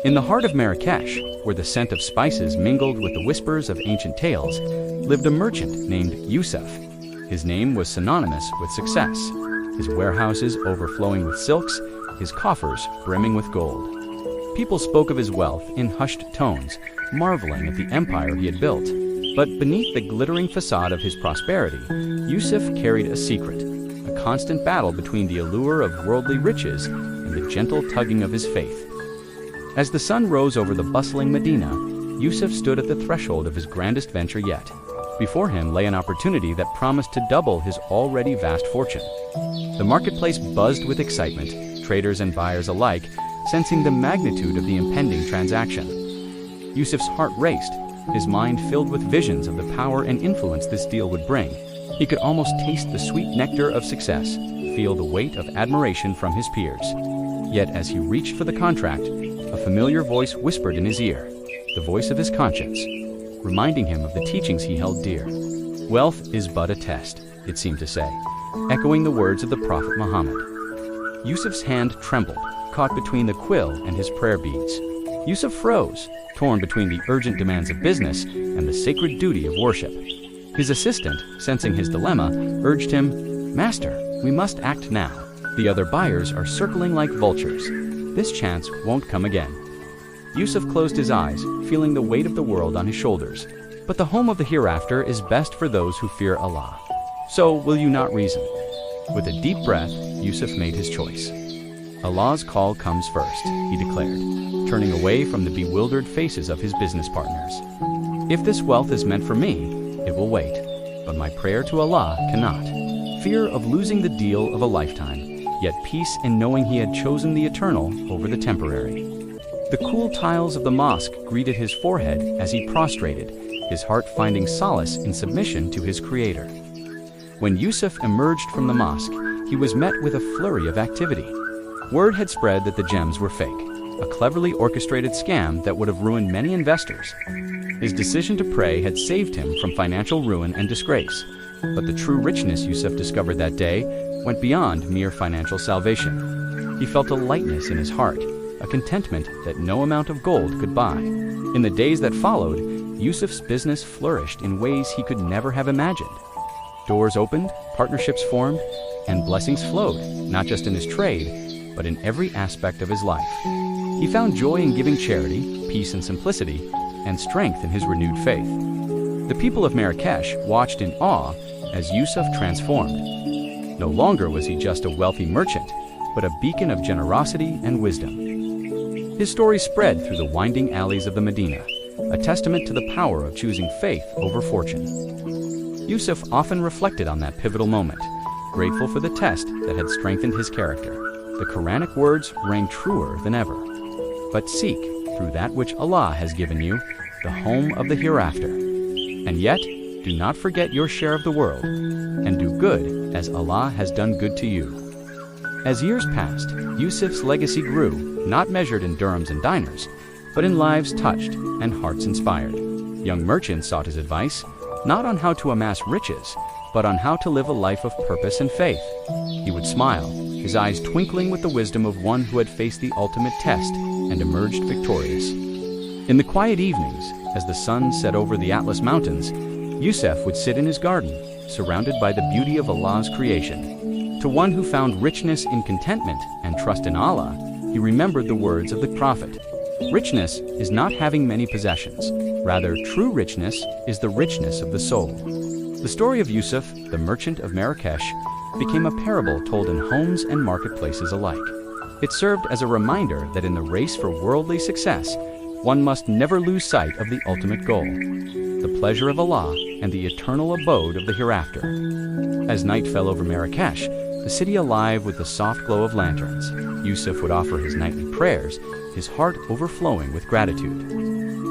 In the heart of Marrakesh, where the scent of spices mingled with the whispers of ancient tales, lived a merchant named Yusuf. His name was synonymous with success, his warehouses overflowing with silks, his coffers brimming with gold. People spoke of his wealth in hushed tones, marveling at the empire he had built. But beneath the glittering facade of his prosperity, Yusuf carried a secret, a constant battle between the allure of worldly riches and the gentle tugging of his faith. As the sun rose over the bustling Medina, Yusuf stood at the threshold of his grandest venture yet. Before him lay an opportunity that promised to double his already vast fortune. The marketplace buzzed with excitement, traders and buyers alike sensing the magnitude of the impending transaction. Yusuf's heart raced, his mind filled with visions of the power and influence this deal would bring. He could almost taste the sweet nectar of success, feel the weight of admiration from his peers. Yet as he reached for the contract, a familiar voice whispered in his ear, the voice of his conscience, reminding him of the teachings he held dear. Wealth is but a test, it seemed to say, echoing the words of the Prophet Muhammad. Yusuf's hand trembled, caught between the quill and his prayer beads. Yusuf froze, torn between the urgent demands of business and the sacred duty of worship. His assistant, sensing his dilemma, urged him, "Master, we must act now. The other buyers are circling like vultures. This chance won't come again." Yusuf closed his eyes, feeling the weight of the world on his shoulders. But the home of the hereafter is best for those who fear Allah. So will you not reason? With a deep breath, Yusuf made his choice. Allah's call comes first, he declared, turning away from the bewildered faces of his business partners. If this wealth is meant for me, it will wait, but my prayer to Allah cannot. Fear of losing the deal of a lifetime, yet peace in knowing he had chosen the eternal over the temporary. The cool tiles of the mosque greeted his forehead as he prostrated, his heart finding solace in submission to his Creator. When Yusuf emerged from the mosque, he was met with a flurry of activity. Word had spread that the gems were fake, a cleverly orchestrated scam that would have ruined many investors. His decision to pray had saved him from financial ruin and disgrace. But the true richness Yusuf discovered that day went beyond mere financial salvation. He felt a lightness in his heart, a contentment that no amount of gold could buy. In the days that followed, Yusuf's business flourished in ways he could never have imagined. Doors opened, partnerships formed, and blessings flowed, not just in his trade, but in every aspect of his life. He found joy in giving charity, peace in simplicity, and strength in his renewed faith. The people of Marrakesh watched in awe as Yusuf transformed. No longer was he just a wealthy merchant, but a beacon of generosity and wisdom. His story spread through the winding alleys of the Medina, a testament to the power of choosing faith over fortune. Yusuf often reflected on that pivotal moment, grateful for the test that had strengthened his character. The Quranic words rang truer than ever. But seek, through that which Allah has given you, the home of the hereafter. And yet, do not forget your share of the world, and do good as Allah has done good to you. As years passed, Yusuf's legacy grew, not measured in dirhams and dinars, but in lives touched and hearts inspired. Young merchants sought his advice, not on how to amass riches, but on how to live a life of purpose and faith. He would smile, his eyes twinkling with the wisdom of one who had faced the ultimate test and emerged victorious. In the quiet evenings, as the sun set over the Atlas Mountains, Yusuf would sit in his garden, surrounded by the beauty of Allah's creation. To one who found richness in contentment and trust in Allah, he remembered the words of the Prophet. Richness is not having many possessions. Rather, true richness is the richness of the soul. The story of Yusuf, the merchant of Marrakesh, became a parable told in homes and marketplaces alike. It served as a reminder that in the race for worldly success, one must never lose sight of the ultimate goal, the pleasure of Allah and the eternal abode of the hereafter. As night fell over Marrakesh, the city alive with the soft glow of lanterns, Yusuf would offer his nightly prayers, his heart overflowing with gratitude.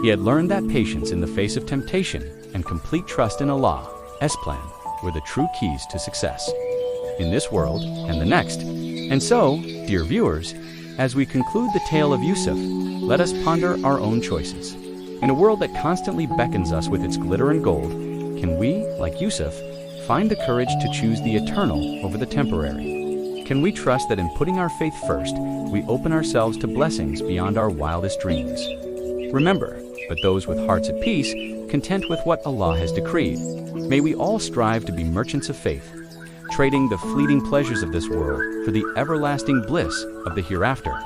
He had learned that patience in the face of temptation and complete trust in Allah's plan were the true keys to success in this world and the next. And so, dear viewers, as we conclude the tale of Yusuf, let us ponder our own choices. In a world that constantly beckons us with its glitter and gold, can we, like Yusuf, find the courage to choose the eternal over the temporary? Can we trust that in putting our faith first, we open ourselves to blessings beyond our wildest dreams? Remember, but those with hearts at peace, content with what Allah has decreed. May we all strive to be merchants of faith, trading the fleeting pleasures of this world for the everlasting bliss of the hereafter.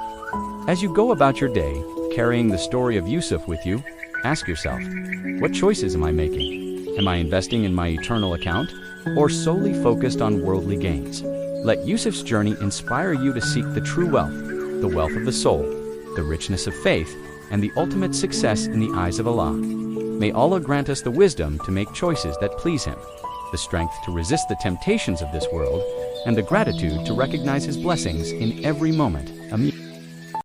As you go about your day, carrying the story of Yusuf with you, ask yourself, what choices am I making? Am I investing in my eternal account, or solely focused on worldly gains? Let Yusuf's journey inspire you to seek the true wealth, the wealth of the soul, the richness of faith, and the ultimate success in the eyes of Allah. May Allah grant us the wisdom to make choices that please Him, the strength to resist the temptations of this world, and the gratitude to recognize His blessings in every moment. Amin.